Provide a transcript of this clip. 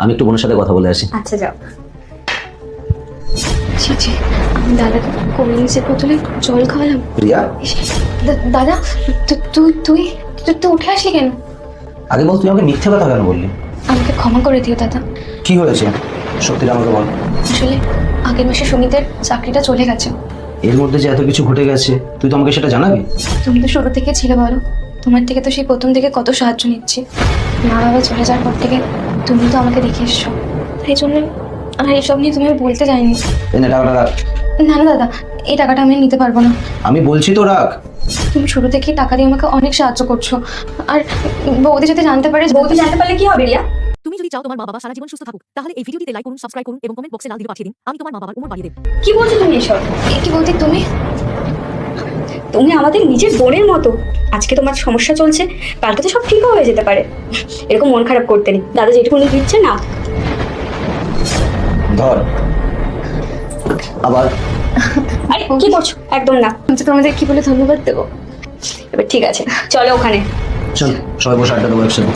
আমি একটু বোনের সাথে কথা বলে আসি। আচ্ছা যাও। ছি ছি, আমি দাদাকে কোল্ড ড্রিঙ্কসের বোতলে জল খাওয়ালাম। প্রিয়া, দাদা, তুই তুই তুই তো উঠে আসলি কেন? আগে বল তুই আমাকে মিথ্যে কথা কেন বললি? আমাকে ক্ষমা করে দিও দাদা। কি হয়েছে সত্যিটা আমাকে বল। আসলে আগের মাসে সুমিতের চাকরিটা চলে গেছে। এর মধ্যে যে এত কিছু ঘটে গেছে তুই তো আমাকে সেটা জানাবি। তুমি তো শুরু থেকে ছিলে বলো, তোমার থেকে তো সেই প্রথম থেকে কত সাহায্য নিচ্ছি। মা বাবা চলে যাওয়ার পর থেকে তুমি তো আমাকে দেখে এসছো, তাই জন্য আর এসব নিয়ে তুমি বলতে যাইনি। এনে টাকাটা রাখ। না না দাদা, এই টাকাটা আমি নিতে পারবো না। আমি বলছি তো রাখ। তুমি শুরু থেকেই টাকা দিয়ে আমাকে অনেক সাহায্য করছো, আর বৌদি যদি জানতে পারে। বৌদি জানতে পারলে কি হবে রিয়া? তুমি যদি চাও তোমার মা বাবা সারা জীবন সুস্থ থাকুক, তাহলে এই ভিডিওটিতে লাইক করুন, সাবস্ক্রাইব করুন এবং কমেন্ট বক্সে লাল দিকে পাঠিয়ে দিন। আমি তোমার মা বাবার উমর বাড়িয়ে দেব। কি বলছো তুমি এসব? এ কি বৌদি তুমি? তুমি আমাদের নিজের বোনের মতো। আজকে তোমার সমস্যা চলছে, কালকে তো সব ঠিক হয়ে যেতে পারে। এরকম মন খারাপ করতে নেই। দাদা যেটুকুনি দিচ্ছে না। ধর আবার। আরে কি করছো? একদম না। আমি তো তোমাদের কি বলে ধন্যবাদ দেবো? এবার ঠিক আছে, চলো ওখানে। চল সবাই বসে আড্ডা দেবো একসাথে।